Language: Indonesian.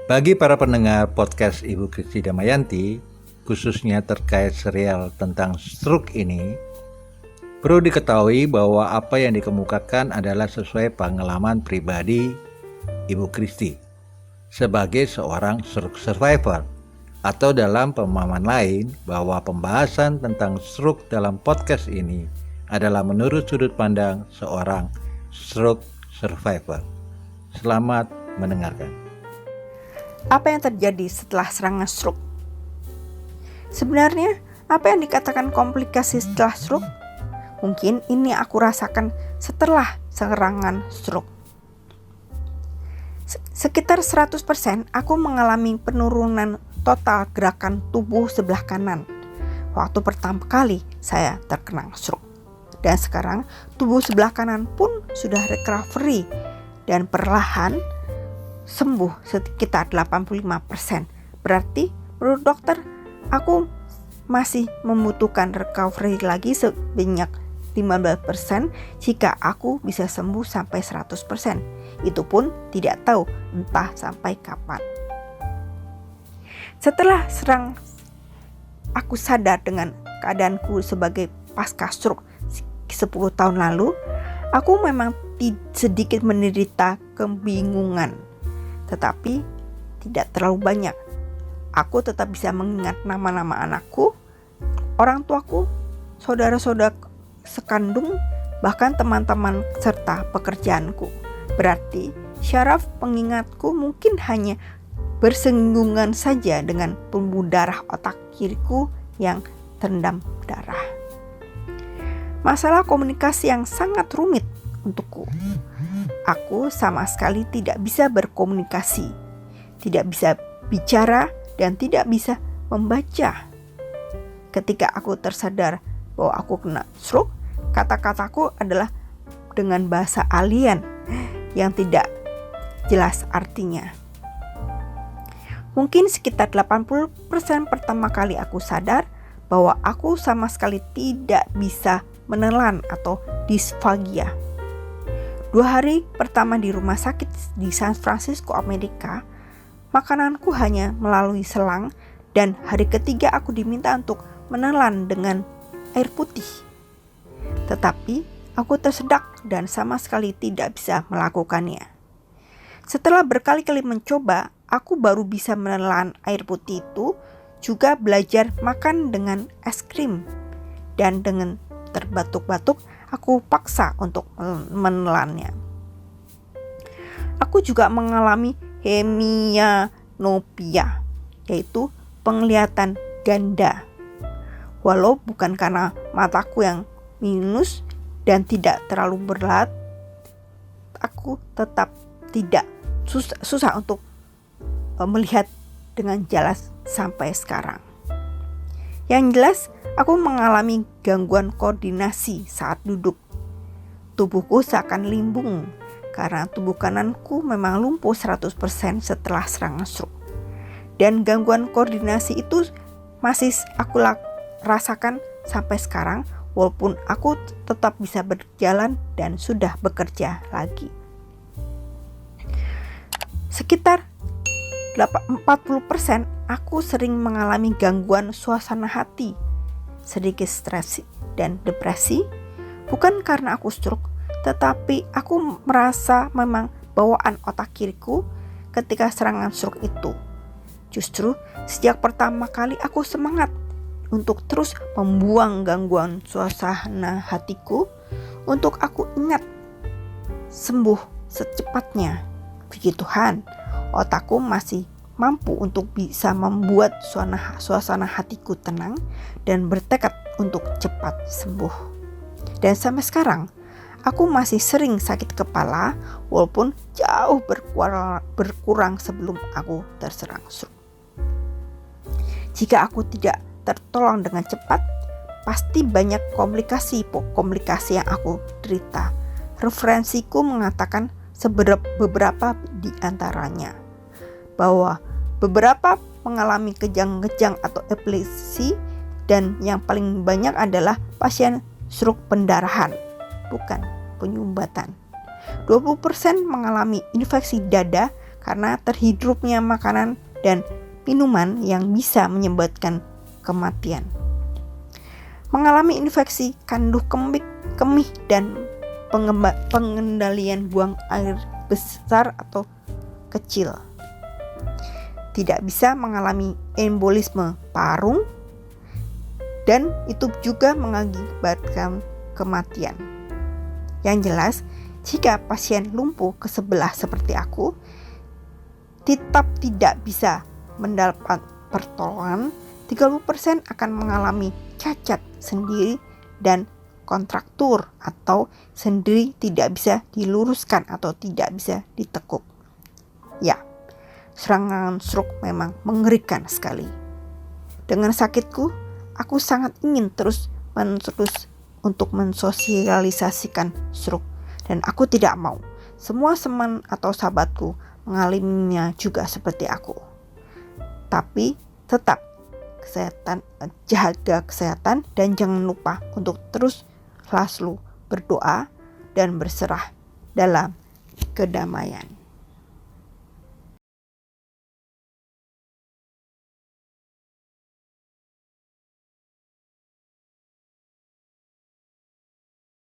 Bagi para pendengar podcast Ibu Kristi Damayanti, khususnya terkait serial tentang stroke ini, perlu diketahui bahwa apa yang dikemukakan adalah sesuai pengalaman pribadi Ibu Kristi sebagai seorang stroke survivor, atau dalam pemahaman lain bahwa pembahasan tentang stroke dalam podcast ini adalah menurut sudut pandang seorang stroke survivor. Selamat mendengarkan. Apa yang terjadi setelah serangan stroke? Sebenarnya, apa yang dikatakan komplikasi setelah stroke? Mungkin ini aku rasakan setelah serangan stroke. Sekitar 100% aku mengalami penurunan total gerakan tubuh sebelah kanan waktu pertama kali saya terkena stroke. Dan sekarang tubuh sebelah kanan pun sudah recovery dan perlahan sembuh sekitar 85%. Berarti menurut dokter aku masih membutuhkan recovery lagi sebanyak 15% jika aku bisa sembuh sampai 100%. Itu pun tidak tahu entah sampai kapan. Setelah aku sadar dengan keadaanku sebagai pasca stroke 10 tahun lalu, aku memang sedikit menderita kebingungan. Tetapi tidak terlalu banyak. Aku tetap bisa mengingat nama-nama anakku, orang tuaku, saudara-saudara sekandung, bahkan teman-teman serta pekerjaanku. Berarti syaraf pengingatku mungkin hanya bersinggungan saja dengan pembuluh darah otak kiriku yang terendam darah. Masalah komunikasi yang sangat rumit untukku. Aku sama sekali tidak bisa berkomunikasi, tidak bisa bicara, dan tidak bisa membaca. Ketika aku tersadar bahwa aku kena stroke, kata-kataku adalah dengan bahasa alien yang tidak jelas artinya. Mungkin sekitar 80% pertama kali aku sadar bahwa aku sama sekali tidak bisa menelan atau disfagia. 2 hari pertama di rumah sakit di San Francisco, Amerika, makananku hanya melalui selang, dan hari ketiga aku diminta untuk menelan dengan air putih. Tetapi aku tersedak dan sama sekali tidak bisa melakukannya. Setelah berkali-kali mencoba, aku baru bisa menelan air putih itu, juga belajar makan dengan es krim, dan dengan terbatuk-batuk aku paksa untuk menelannya. Aku juga mengalami hemianopia, yaitu penglihatan ganda. Walau bukan karena mataku yang minus dan tidak terlalu berat, aku tetap tidak susah untuk melihat dengan jelas sampai sekarang. Yang jelas, aku mengalami gangguan koordinasi saat duduk. Tubuhku seakan limbung karena tubuh kananku memang lumpuh 100% setelah serangan stroke. Dan gangguan koordinasi itu masih aku rasakan sampai sekarang, walaupun aku tetap bisa berjalan dan sudah bekerja lagi. Sekitar 40% aku sering mengalami gangguan suasana hati, sedikit stres dan depresi, bukan karena aku stroke, tetapi aku merasa memang bawaan otak kiriku ketika serangan stroke itu. Justru sejak pertama kali aku semangat untuk terus membuang gangguan suasana hatiku, untuk aku ingat sembuh secepatnya. Puji Tuhan, otakku masih mampu untuk bisa membuat suasana hatiku tenang dan bertekad untuk cepat sembuh. Dan sampai sekarang, aku masih sering sakit kepala walaupun jauh berkurang sebelum aku terserang stroke. Jika aku tidak tertolong dengan cepat, pasti banyak komplikasi yang aku derita. Referensiku mengatakan beberapa di antaranya bahwa beberapa mengalami kejang-kejang atau epilepsi, dan yang paling banyak adalah pasien stroke pendarahan, bukan penyumbatan. 20% mengalami infeksi dada karena terhidupnya makanan dan minuman yang bisa menyebabkan kematian. Mengalami infeksi kanduh kemih dan pengendalian buang air besar atau kecil. Tidak bisa mengalami embolisme parung dan itu juga mengakibatkan kematian. Yang jelas, jika pasien lumpuh ke sebelah seperti aku, tetap tidak bisa mendapat pertolongan, 30% akan mengalami cacat sendiri dan kontraktur atau sendi tidak bisa diluruskan atau tidak bisa ditekuk. Ya, serangan stroke memang mengerikan sekali. Dengan sakitku, aku sangat ingin terus-menerus untuk mensosialisasikan stroke dan aku tidak mau semua teman atau sahabatku mengalaminya juga seperti aku. Tapi tetap jaga kesehatan dan jangan lupa untuk terus selalu berdoa dan berserah dalam kedamaian.